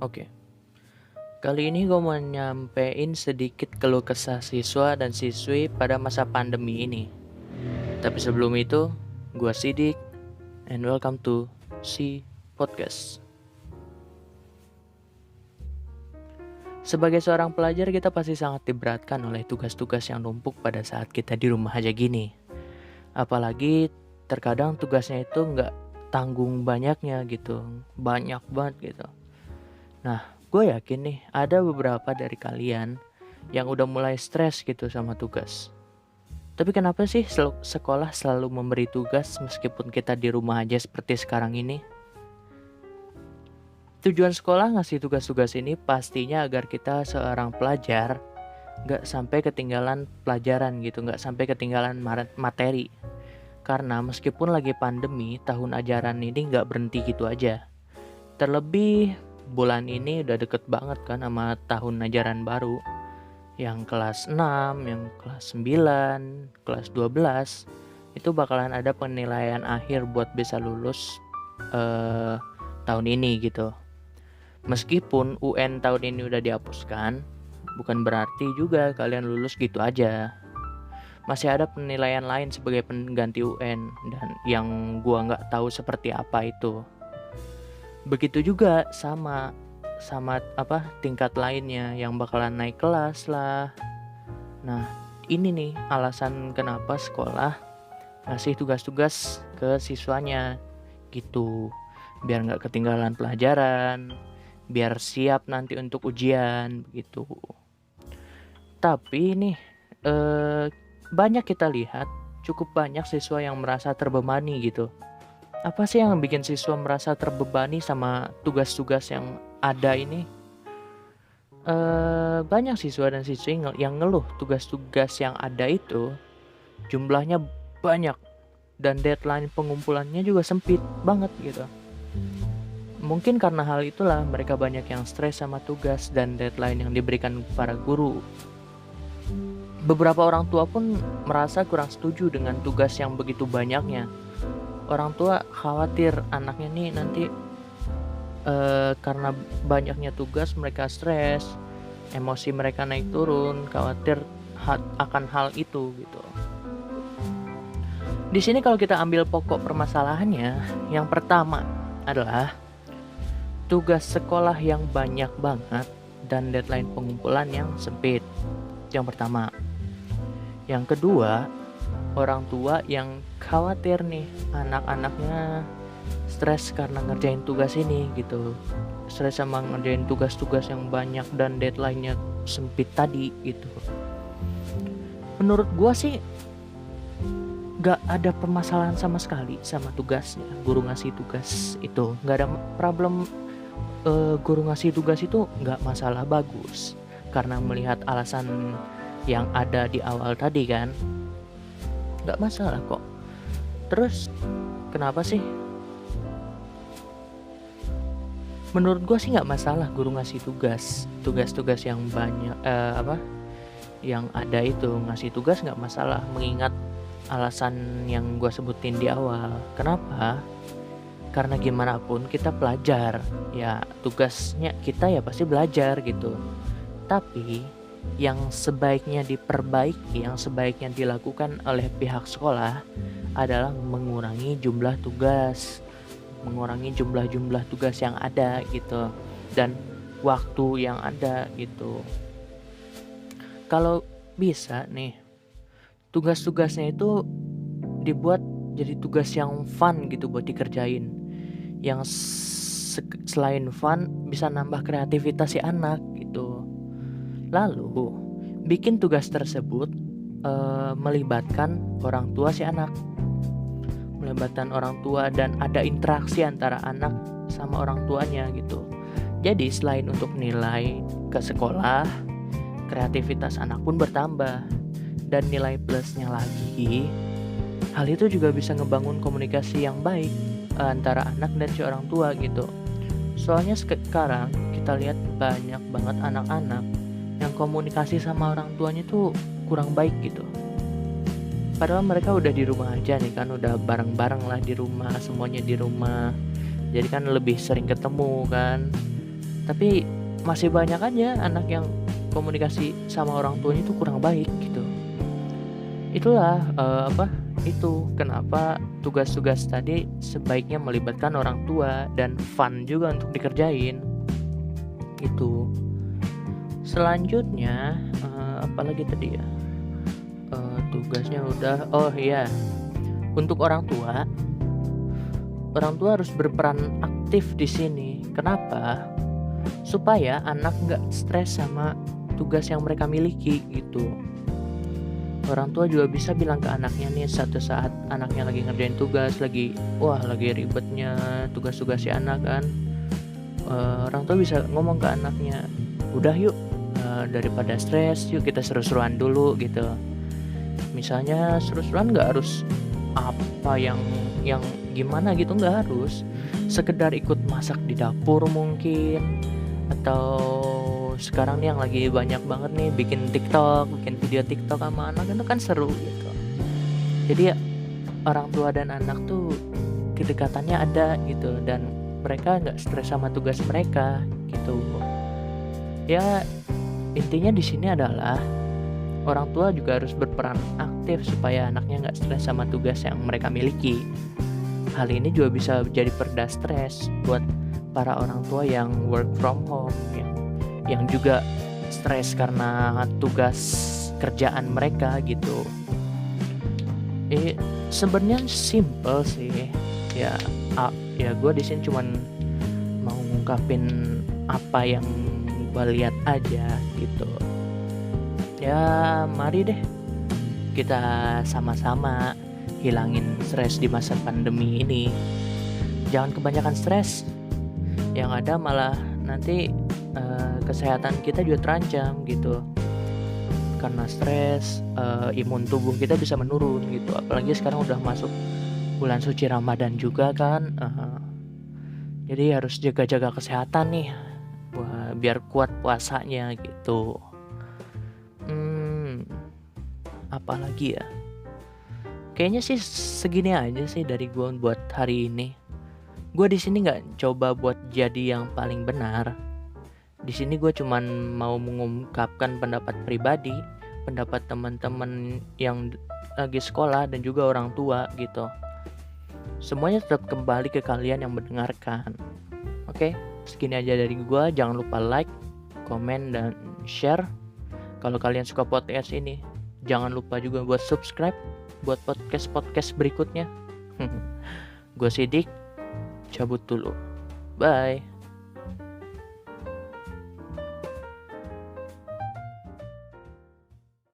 Oke, kali ini gue mau nyampein sedikit keluh kesah siswa dan siswi pada masa pandemi ini. Tapi sebelum itu, gue Sidik, and welcome to Si Podcast. Sebagai seorang pelajar, kita pasti sangat diberatkan oleh tugas-tugas yang numpuk pada saat kita di rumah aja gini. Apalagi terkadang tugasnya itu nggak tanggung banyaknya gitu, banyak banget gitu. Nah, gue yakin nih ada beberapa dari kalian yang udah mulai stres gitu sama tugas. Tapi kenapa sih sekolah selalu memberi tugas meskipun kita di rumah aja seperti sekarang ini? Tujuan sekolah ngasih tugas-tugas ini pastinya agar kita seorang pelajar gak sampai ketinggalan pelajaran gitu, gak sampai ketinggalan materi. Karena meskipun lagi pandemi, tahun ajaran ini gak berhenti gitu aja. Terlebih bulan ini udah deket banget kan sama tahun ajaran baru. Yang kelas 6, yang kelas 9, kelas 12 itu bakalan ada penilaian akhir buat bisa lulus tahun ini gitu. Meskipun UN tahun ini udah dihapuskan, bukan berarti juga kalian lulus gitu aja. Masih ada penilaian lain sebagai pengganti UN dan yang gua nggak tahu seperti apa itu. Begitu juga sama tingkat lainnya yang bakalan naik kelas lah. Nah, ini nih alasan kenapa sekolah ngasih tugas-tugas ke siswanya gitu, biar nggak ketinggalan pelajaran, biar siap nanti untuk ujian begitu. Tapi nih banyak kita lihat cukup banyak siswa yang merasa terbebani gitu. Apa sih yang bikin siswa merasa terbebani sama tugas-tugas yang ada ini? Banyak siswa dan siswi yang ngeluh tugas-tugas yang ada itu jumlahnya banyak dan deadline pengumpulannya juga sempit banget gitu. Mungkin karena hal itulah mereka banyak yang stres sama tugas dan deadline yang diberikan para guru. Beberapa orang tua pun merasa kurang setuju dengan tugas yang begitu banyaknya. Orang tua khawatir anaknya nih nanti karena banyaknya tugas mereka stres, emosi mereka naik turun, khawatir akan hal itu gitu. Di sini kalau kita ambil pokok permasalahannya, yang pertama adalah tugas sekolah yang banyak banget dan deadline pengumpulan yang sempit. Yang pertama. Yang kedua, orang tua yang khawatir nih anak-anaknya stres karena ngerjain tugas ini gitu. Stres sama ngerjain tugas-tugas yang banyak dan deadline-nya sempit tadi gitu. Menurut gua sih gak ada permasalahan sama sekali sama tugasnya. Guru ngasih tugas itu gak ada problem. Guru ngasih tugas itu gak masalah, bagus. Karena melihat alasan yang ada di awal tadi kan, gak masalah kok. Terus kenapa sih? Menurut gue sih gak masalah guru ngasih tugas yang banyak yang ada itu ngasih tugas gak masalah, mengingat alasan yang gue sebutin di awal. Kenapa? Karena gimana pun kita pelajar, ya tugasnya kita ya pasti belajar gitu. Tapi yang sebaiknya diperbaiki, yang sebaiknya dilakukan oleh pihak sekolah adalah mengurangi jumlah tugas, mengurangi jumlah tugas yang ada gitu, dan waktu yang ada gitu. Kalau bisa nih, tugas-tugasnya itu dibuat jadi tugas yang fun gitu buat dikerjain, yang selain fun bisa nambah kreativitas si anak gitu. Lalu bikin tugas tersebut melibatkan orang tua si anak, melibatkan orang tua dan ada interaksi antara anak sama orang tuanya gitu. Jadi selain untuk nilai ke sekolah, kreativitas anak pun bertambah. Dan nilai plusnya lagi, hal itu juga bisa ngebangun komunikasi yang baik antara anak dan si orang tua gitu. Soalnya sekarang kita lihat banyak banget anak-anak yang komunikasi sama orang tuanya tuh kurang baik gitu. Padahal mereka udah di rumah aja nih kan, udah bareng-bareng lah di rumah, semuanya di rumah. Jadi kan lebih sering ketemu kan. Tapi masih banyak aja anak yang komunikasi sama orang tuanya itu kurang baik gitu. Itulah, itu kenapa tugas-tugas tadi sebaiknya melibatkan orang tua dan fun juga untuk dikerjain, gitu. Selanjutnya, apalagi tadi ya, tugasnya udah oh iya, untuk orang tua harus berperan aktif di sini. Kenapa? Supaya anak nggak stres sama tugas yang mereka miliki, gitu. Orang tua juga bisa bilang ke anaknya nih, satu saat anaknya lagi ngerjain tugas, lagi ribetnya tugas-tugas si anak kan, orang tua bisa ngomong ke anaknya, "Udah yuk, daripada stres, yuk kita seru-seruan dulu," gitu. Misalnya seru-seruan nggak harus apa yang gimana gitu, nggak harus. Sekedar ikut masak di dapur mungkin, atau sekarang nih yang lagi banyak banget nih bikin video TikTok sama anak, itu kan seru gitu. Jadi ya, orang tua dan anak tuh kedekatannya ada gitu, dan mereka nggak stres sama tugas mereka gitu. Ya intinya di sini adalah orang tua juga harus berperan aktif supaya anaknya nggak stres sama tugas yang mereka miliki. Hal ini juga bisa jadi pereda stres buat para orang tua yang work from home, yang juga stres karena tugas kerjaan mereka gitu. Sebenarnya simple sih. Ya, gue di sini cuman mau ngungkapin apa yang gue lihat aja gitu. Ya, mari deh kita sama-sama hilangin stres di masa pandemi ini. Jangan kebanyakan stres. Yang ada malah nanti kesehatan kita juga terancam gitu. Karena stres, imun tubuh kita bisa menurun gitu. Apalagi sekarang udah masuk bulan suci Ramadan juga kan. Jadi harus jaga-jaga kesehatan nih. Biar kuat puasanya gitu. Apalagi ya? Kayaknya sih segini aja sih dari gue buat hari ini. Gue di sini nggak coba buat jadi yang paling benar. Di sini gue cuman mau mengungkapkan pendapat pribadi, pendapat teman-teman yang lagi sekolah dan juga orang tua gitu. Semuanya tetap kembali ke kalian yang mendengarkan. Oke, segini aja dari gue. Jangan lupa like, komen, dan share. Kalau kalian suka podcast ini, jangan lupa juga buat subscribe buat podcast berikutnya. Gue Sidik, cabut dulu. Bye.